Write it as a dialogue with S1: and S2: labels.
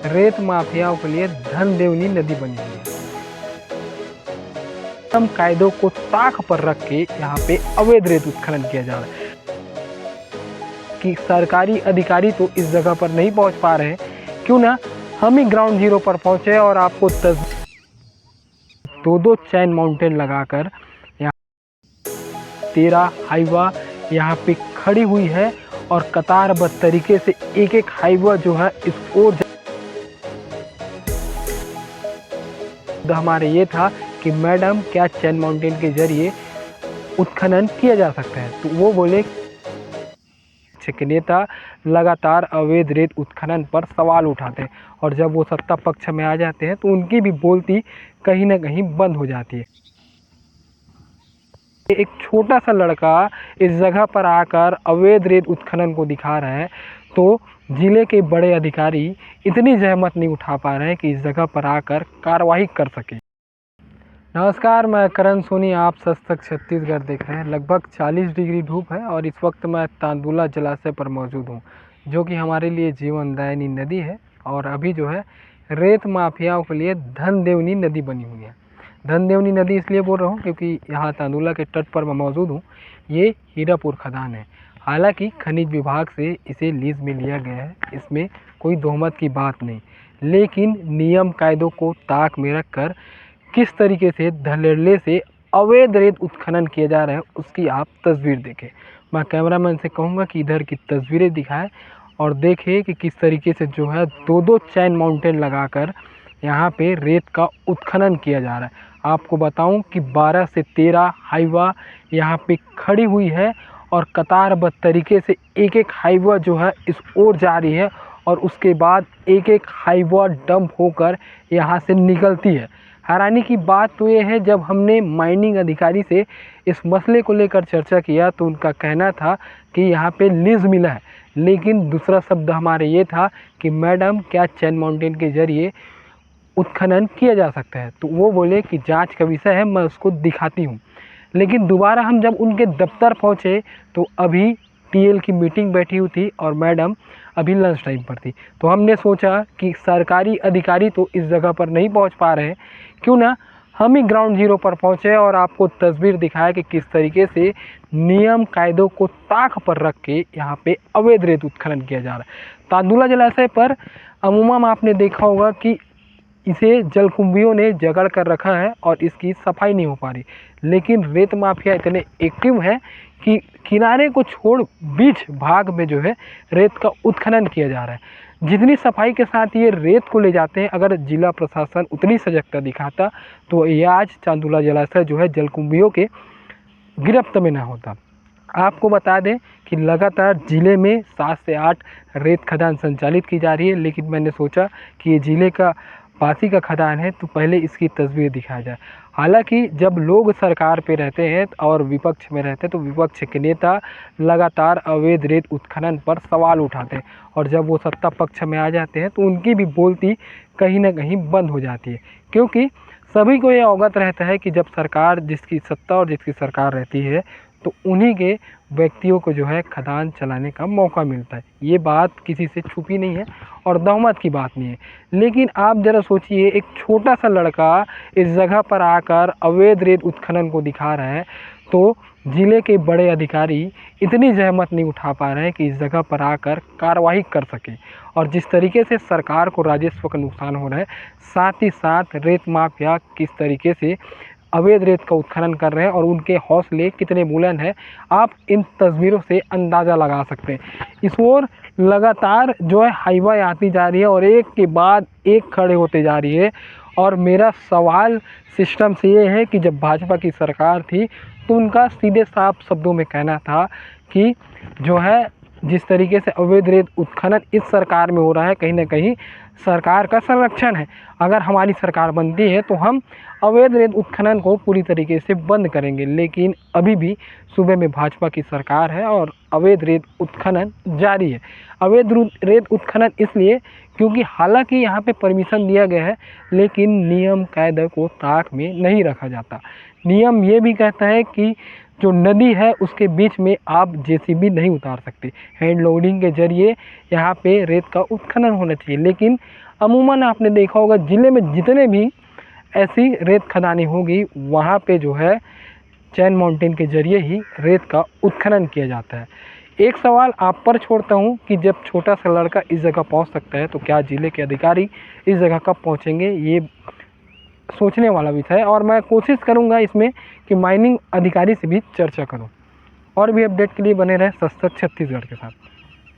S1: रेत माफियाओं के लिए धन देवनी नदी बनी हुई है। हम कायदों को ताक पर रख के यहाँ पे अवैध रेत उत्खनन किया जा रहा है कि सरकारी अधिकारी तो इस जगह पर नहीं पहुंच पा रहे हैं, क्यों ना हम ही ग्राउंड जीरो पर पहुंचे और आपको दो चैन माउंटेन लगाकर यहाँ 13 हाईवा यहाँ पे खड़ी हुई है और कतारबद्ध तरीके से एक एक हाईवा जो है इस ओर हमारे ये था कि मैडम क्या चैन माउंटेन के जरिए उत्खनन किया जा सकता है। तो वो बोले के नेता लगातार अवैध रेत उत्खनन पर सवाल उठाते हैं और जब वो सत्ता पक्ष में आ जाते हैं तो उनकी भी बोलती कहीं ना कहीं बंद हो जाती है। एक छोटा सा लड़का इस जगह पर आकर अवैध रेत उत्खनन को दिखा रहा है तो जिले के बड़े अधिकारी इतनी जहमत नहीं उठा पा रहे हैं कि इस जगह पर आकर कार्रवाई कर सके। नमस्कार, मैं करण सोनी, आप सच छत्तीसगढ़ देख रहे हैं। लगभग 40 डिग्री धूप है और इस वक्त मैं तांदुला जलाशय पर मौजूद हूं, जो कि हमारे लिए जीवनदायिनी नदी है और अभी जो है रेत माफियाओं के लिए धन देवनी नदी बनी हुई है। धन देवनी नदी इसलिए बोल रहा हूं क्योंकि यहाँ तांदुला के तट पर मैं मौजूद हूँ। ये हीरापुर खदान है। हालांकि खनिज विभाग से इसे लीज में लिया गया है, इसमें कोई दोहमत की बात नहीं, लेकिन नियम कायदों को ताक में रखकर किस तरीके से धड़ल्ले से अवैध रेत उत्खनन किया जा रहा है उसकी आप तस्वीर देखें। मैं कैमरामैन से कहूँगा कि इधर की तस्वीरें दिखाएं और देखें कि किस तरीके से जो है दो चैन माउंटेन लगाकर यहाँ पे रेत का उत्खनन किया जा रहा है। आपको बताऊं कि 12 से 13 हाईवा यहाँ पे खड़ी हुई है और कतारबद्ध तरीके से एक एक हाईवा जो है इस ओर जा रही है और उसके बाद एक एक हाईवा डंप होकर यहाँ से निकलती है। हैरानी की बात तो ये है, जब हमने माइनिंग अधिकारी से इस मसले को लेकर चर्चा किया तो उनका कहना था कि यहाँ पे लीज मिला है, लेकिन दूसरा शब्द हमारे ये था कि मैडम क्या चैन माउंटेन के जरिए उत्खनन किया जा सकता है। तो वो बोले कि जांच का विषय है, मैं उसको दिखाती हूँ। लेकिन दोबारा हम जब उनके दफ्तर पहुँचे तो अभी टीएल की मीटिंग बैठी हुई थी और मैडम अभी लंच टाइम पर थी। तो हमने सोचा कि सरकारी अधिकारी तो इस जगह पर नहीं पहुंच पा रहे हैं, क्यों ना हम ही ग्राउंड जीरो पर पहुंचे और आपको तस्वीर दिखाया कि किस तरीके से नियम कायदों को ताक पर रख के यहाँ पे अवैध रेत उत्खनन किया जा रहा है। तांदुला जलाशय पर अमूमन आपने देखा होगा कि इसे जलकुंभियों ने जगड़ कर रखा है और इसकी सफाई नहीं हो पा रही, लेकिन रेत माफिया इतने एक्टिव है कि किनारे को छोड़ बीच भाग में जो है रेत का उत्खनन किया जा रहा है। जितनी सफाई के साथ ये रेत को ले जाते हैं, अगर जिला प्रशासन उतनी सजगता दिखाता तो ये आज चांदुला जलाशय जो है जलकुंभियों के गिरफ्त में ना होता। आपको बता दें कि लगातार ज़िले में 7 से 8 रेत खदान संचालित की जा रही है, लेकिन मैंने सोचा कि ये ज़िले का पासी का खदान है तो पहले इसकी तस्वीर दिखाया जाए। हालांकि जब लोग सरकार पे रहते हैं और विपक्ष में रहते हैं तो विपक्ष के नेता लगातार अवैध रेत उत्खनन पर सवाल उठाते हैं और जब वो सत्ता पक्ष में आ जाते हैं तो उनकी भी बोलती कहीं ना कहीं बंद हो जाती है, क्योंकि सभी को ये अवगत रहता है कि जब सरकार जिसकी सत्ता और जिसकी सरकार रहती है तो उन्हीं के व्यक्तियों को जो है खदान चलाने का मौका मिलता है। ये बात किसी से छुपी नहीं है और दहमत की बात नहीं है। लेकिन आप ज़रा सोचिए, एक छोटा सा लड़का इस जगह पर आकर अवैध रेत उत्खनन को दिखा रहा है तो ज़िले के बड़े अधिकारी इतनी जहमत नहीं उठा पा रहे हैं कि इस जगह पर आकर कार्रवाई कर सके। और जिस तरीके से सरकार को राजस्व का नुकसान हो रहा है, साथ ही साथ रेत माफिया किस तरीके से अवैध रेत का उत्खनन कर रहे हैं और उनके हौसले कितने बुलंद हैं, आप इन तस्वीरों से अंदाज़ा लगा सकते हैं। इस ओर लगातार जो है हाईवा आती जा रही है और एक के बाद एक खड़े होते जा रही है। और मेरा सवाल सिस्टम से ये है कि जब भाजपा की सरकार थी तो उनका सीधे साफ शब्दों में कहना था कि जो है जिस तरीके से अवैध रेत उत्खनन इस सरकार में हो रहा है, कहीं ना कहीं सरकार का संरक्षण है। अगर हमारी सरकार बनती है तो हम अवैध रेत उत्खनन को पूरी तरीके से बंद करेंगे, लेकिन अभी भी सूबे में भाजपा की सरकार है और अवैध रेत उत्खनन जारी है। अवैध रेत उत्खनन इसलिए क्योंकि हालांकि यहाँ पे परमिशन दिया गया है, लेकिन नियम कायदे को ताक में नहीं रखा जाता। नियम ये भी कहता है कि जो नदी है उसके बीच में आप जेसीबी नहीं उतार सकते। हैंड लोडिंग के जरिए यहाँ पे रेत का उत्खनन होना चाहिए, लेकिन अमूमन आपने देखा होगा ज़िले में जितने भी ऐसी रेत खदानें होगी वहाँ पे जो है चैन माउंटेन के जरिए ही रेत का उत्खनन किया जाता है। एक सवाल आप पर छोड़ता हूँ कि जब छोटा सा लड़का इस जगह पहुँच सकता है तो क्या ज़िले के अधिकारी इस जगह कब पहुँचेंगे, ये सोचने वाला विषय है। और मैं कोशिश करूँगा इसमें कि माइनिंग अधिकारी से भी चर्चा करूँ। और भी अपडेट के लिए बने रहें सच सच छत्तीसगढ़ के साथ।